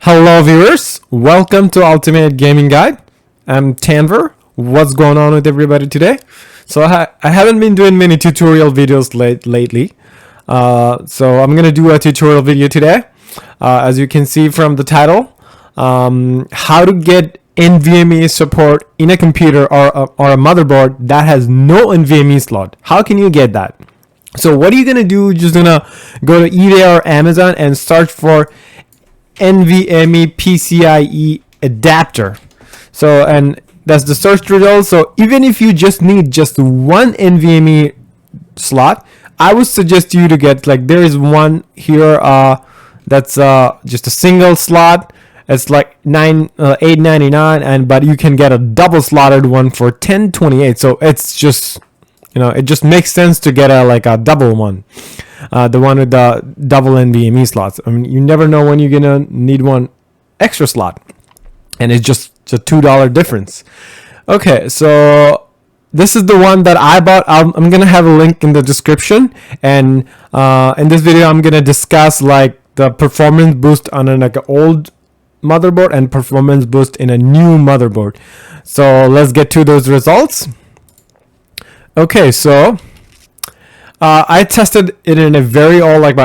Hello viewers, welcome to Ultimate Gaming Guide. I'm Tanver. What's going on with everybody today? So I haven't been doing many tutorial videos lately. So I'm gonna do a tutorial video today. As you can see from the title, how to get NVMe support in a computer or a motherboard that has no NVMe slot. How can you get that? So what are you gonna do? You're just gonna go to eBay or Amazon and search for NVMe PCIe adapter. So, and that's the search result. So even if you just need just one NVMe slot, I would suggest you to get, like, there is one here that's just a single slot. It's like $8.99, and but you can get a double slotted one for $10.28. So it's just, you know, it just makes sense to get a double one. The one with the double NVMe slots. I mean, you never know when you're gonna need one extra slot, and it's just a $2 difference. Okay, so this is the one that I bought. I'm gonna have a link in the description, and in this video I'm gonna discuss like the performance boost on an old motherboard and performance boost in a new motherboard. So let's get to those results. Okay, so I tested it in a very old, like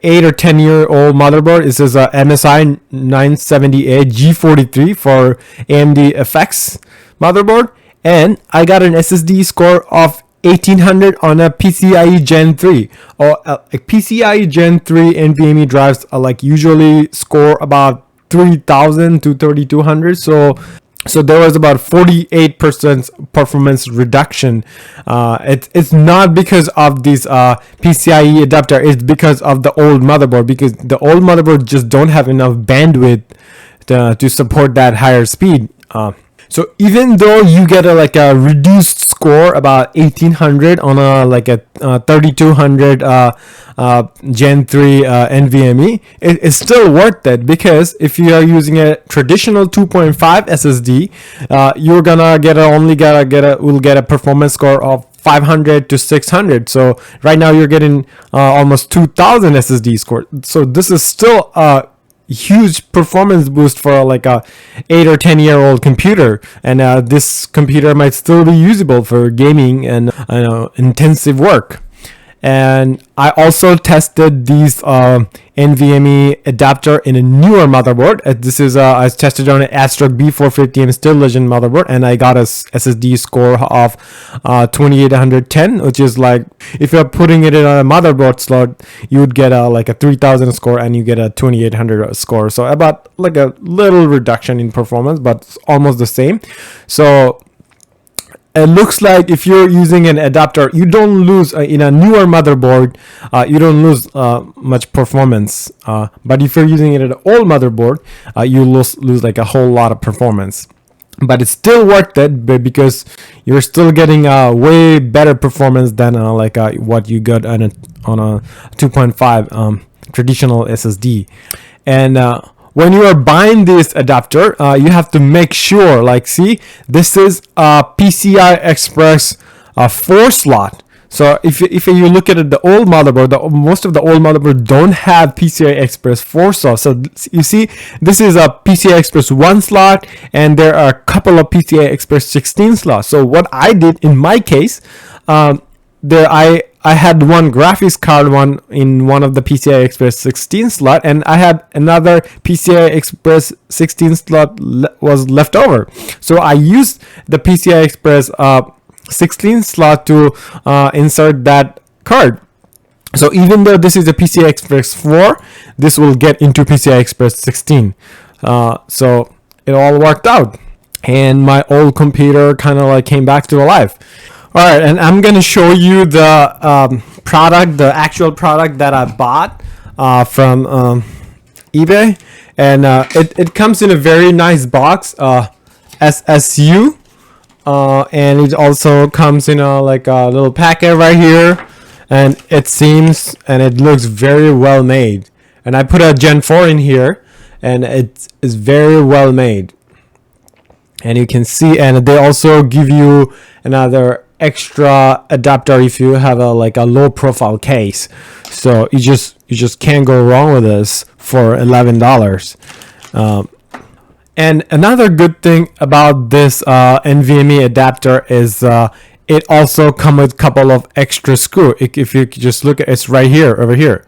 8 or 10 year old motherboard. This is a MSI 970A G43 for AMD FX motherboard, and I got an SSD score of 1800 on a PCIe Gen 3. Or PCIe Gen 3 NVMe drives usually score about 3000 to 3200. So there was about 48% performance reduction. It's not because of this PCIe adapter. It's because of the old motherboard, because the old motherboard just don't have enough bandwidth to support that higher speed. So even though you get a reduced score about 1800 on a 3200 Gen 3 NVMe, it's still worth it, because if you are using a traditional 2.5 SSD, you're gonna will get a performance score of 500 to 600. So right now you're getting almost 2000 SSD score. So this is still a huge performance boost for a 8 or 10 year old computer, and this computer might still be usable for gaming and intensive work. And I also tested these NVMe adapter in a newer motherboard. This is I tested on an Astrock B450M Still Legend motherboard, and I got a SSD score of 2810, which is like, if you're putting it in a motherboard slot, you would get a 3000 score, and you get a 2800 score. So about a little reduction in performance, but it's almost the same. So it looks like if you're using an adapter, you don't lose in a newer motherboard. You don't lose much performance. But if you're using it in an old motherboard, you lose a whole lot of performance. But it's still worth it, because you're still getting way better performance than what you got on a 2.5 traditional SSD. And when you are buying this adapter, you have to make sure, see, this is a PCI Express 4 slot. So if you look at it, the old motherboard, most of the old motherboard don't have PCI Express 4 slot. So you see, this is a PCI Express 1 slot, and there are a couple of PCI Express 16 slots. So what I did in my case, I had one graphics card one in one of the PCI Express 16 slot, and I had another PCI Express 16 slot was left over. So I used the PCI Express 16 slot to insert that card. So even though this is a PCI Express 4, this will get into PCI Express 16. So it all worked out, and my old computer kind of came back to life. All right, and I'm going to show you the the actual product that I bought from eBay. And it comes in a very nice box, SSU. And it also comes in a little packet right here. And it seems, and it looks very well made. And I put a Gen 4 in here, and it is very well made. And you can see, and they also give you another extra adapter if you have a low profile case. So you just can't go wrong with this for $11. And another good thing about this NVMe adapter is it also comes with a couple of extra screw. If you just look at it's right here, over here.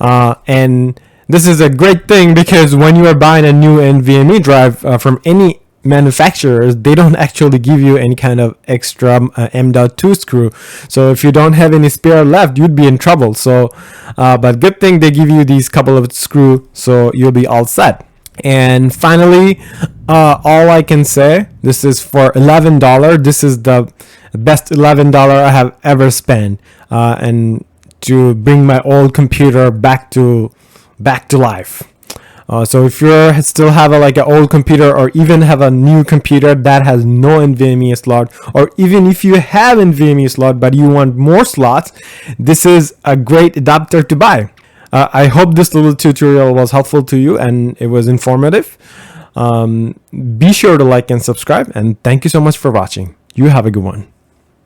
And this is a great thing because when you are buying a new NVMe drive from any manufacturers, they don't actually give you any kind of extra m.2 screw. So if you don't have any spare left, you'd be in trouble. So but good thing they give you these couple of screw, so you'll be all set. And finally, all I can say, this is for $11. This is the best $11 I have ever spent, and to bring my old computer back to life. So if you still have like an old computer, or even have a new computer that has no NVMe slot, or even if you have NVMe slot but you want more slots, this is a great adapter to buy. I hope this little tutorial was helpful to you and it was informative. Be sure to like and subscribe, and thank you so much for watching. You have a good one.